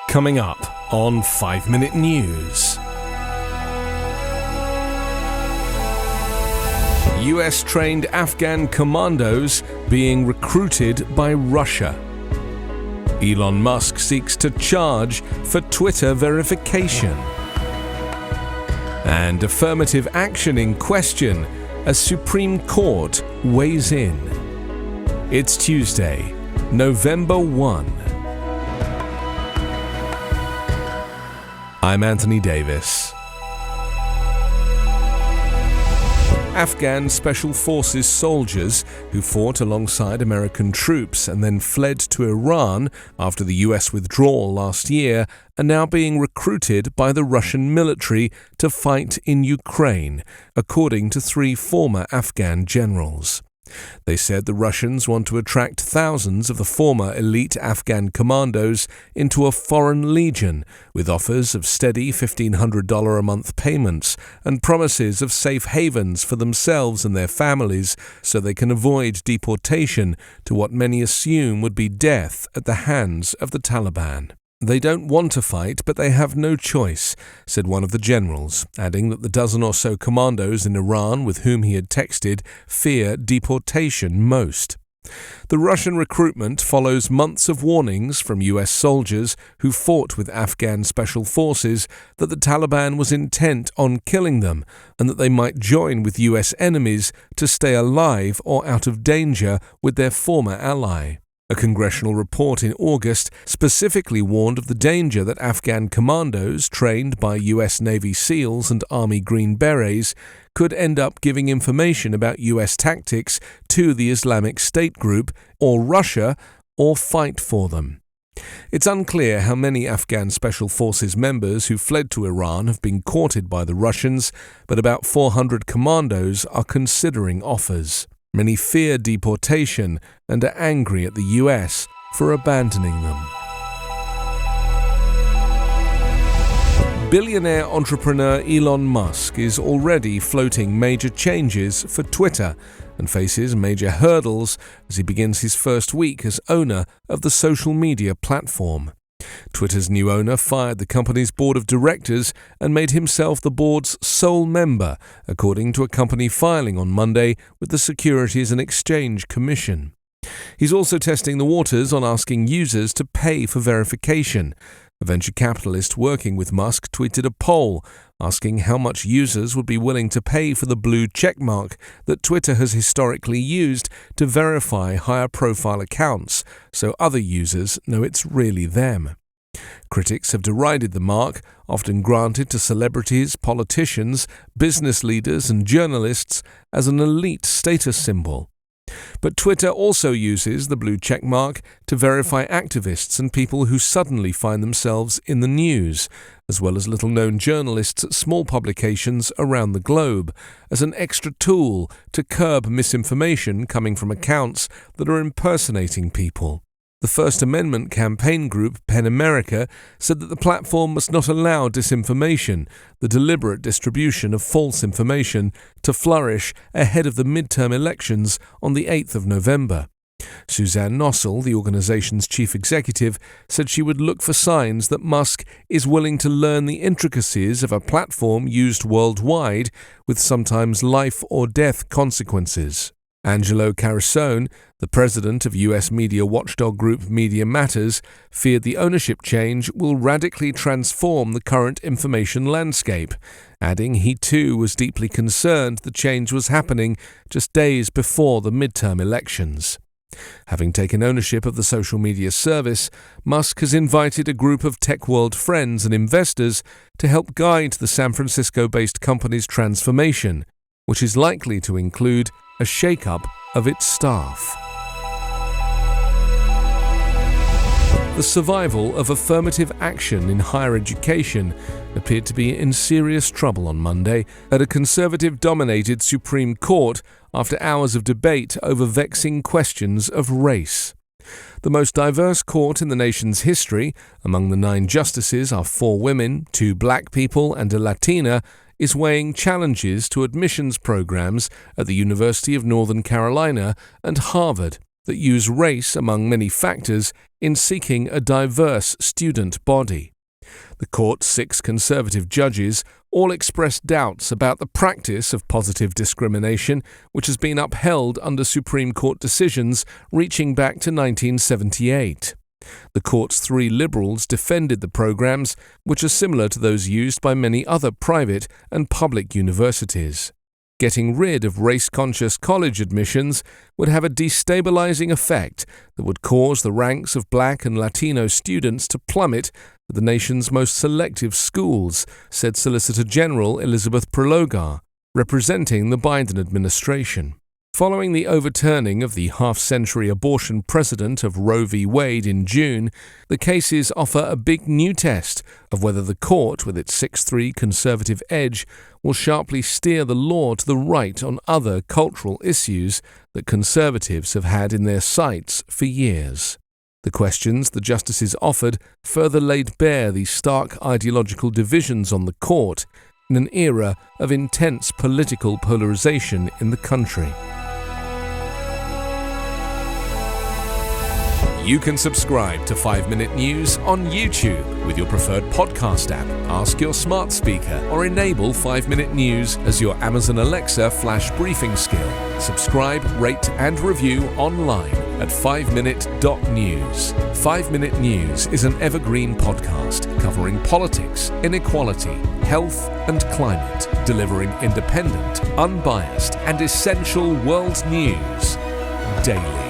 Coming up on 5 Minute News. US-trained Afghan commandos being recruited by Russia. Elon Musk seeks to charge for Twitter verification. And affirmative action in question as Supreme Court weighs in. It's Tuesday, November 1. I'm Anthony Davis. Afghan Special Forces soldiers who fought alongside American troops and then fled to Iran after the US withdrawal last year are now being recruited by the Russian military to fight in Ukraine, according to 3 former Afghan generals. They said the Russians want to attract thousands of the former elite Afghan commandos into a foreign legion, with offers of steady $1,500 a month payments and promises of safe havens for themselves and their families so they can avoid deportation to what many assume would be death at the hands of the Taliban. They don't want to fight, but they have no choice, said one of the generals, adding that the dozen or so commandos in Iran with whom he had texted fear deportation most. The Russian recruitment follows months of warnings from US soldiers who fought with Afghan special forces that the Taliban was intent on killing them and that they might join with US enemies to stay alive or out of danger with their former ally. A congressional report in August specifically warned of the danger that Afghan commandos trained by US Navy SEALs and Army Green Berets could end up giving information about US tactics to the Islamic State group or Russia or fight for them. It's unclear how many Afghan Special Forces members who fled to Iran have been courted by the Russians, but about 400 commandos are considering offers. Many fear deportation and are angry at the US for abandoning them. Billionaire entrepreneur Elon Musk is already floating major changes for Twitter and faces major hurdles as he begins his first week as owner of the social media platform. Twitter's new owner fired the company's board of directors and made himself the board's sole member, according to a company filing on Monday with the Securities and Exchange Commission. He's also testing the waters on asking users to pay for verification. A venture capitalist working with Musk tweeted a poll asking how much users would be willing to pay for the blue checkmark that Twitter has historically used to verify higher-profile accounts, so other users know it's really them. Critics have derided the mark, often granted to celebrities, politicians, business leaders and journalists, as an elite status symbol. But Twitter also uses the blue checkmark to verify activists and people who suddenly find themselves in the news, as well as little-known journalists at small publications around the globe, as an extra tool to curb misinformation coming from accounts that are impersonating people. The First Amendment campaign group PEN America said that the platform must not allow disinformation, the deliberate distribution of false information, to flourish ahead of the midterm elections on the 8th of November. Suzanne Nossel, the organization's chief executive, said she would look for signs that Musk is willing to learn the intricacies of a platform used worldwide with sometimes life or death consequences. Angelo Carusone, the president of US media watchdog group Media Matters, feared the ownership change will radically transform the current information landscape, adding he too was deeply concerned the change was happening just days before the midterm elections. Having taken ownership of the social media service, Musk has invited a group of tech world friends and investors to help guide the San Francisco-based company's transformation, which is likely to include a shake-up of its staff. The survival of affirmative action in higher education appeared to be in serious trouble on Monday at a conservative-dominated Supreme Court after hours of debate over vexing questions of race. The most diverse court in the nation's history, among the 9 justices are 4 women, 2 black people and a Latina, is weighing challenges to admissions programs at the University of Northern Carolina and Harvard, that use race among many factors in seeking a diverse student body. The court's 6 conservative judges all expressed doubts about the practice of positive discrimination, which has been upheld under Supreme Court decisions reaching back to 1978. The court's 3 liberals defended the programs, which are similar to those used by many other private and public universities. Getting rid of race-conscious college admissions would have a destabilizing effect that would cause the ranks of Black and Latino students to plummet at the nation's most selective schools, said Solicitor General Elizabeth Prelogar, representing the Biden administration. Following the overturning of the half-century abortion precedent of Roe v. Wade in June, the cases offer a big new test of whether the court, with its 6-3 conservative edge, will sharply steer the law to the right on other cultural issues that conservatives have had in their sights for years. The questions the justices offered further laid bare the stark ideological divisions on the court in an era of intense political polarization in the country. You can subscribe to 5-Minute News on YouTube with your preferred podcast app. Ask your smart speaker or enable 5-Minute News as your Amazon Alexa flash briefing skill. Subscribe, rate and review online at 5minute.news. 5-Minute News is an Evergreen podcast covering politics, inequality, health and climate, delivering independent, unbiased and essential world news daily.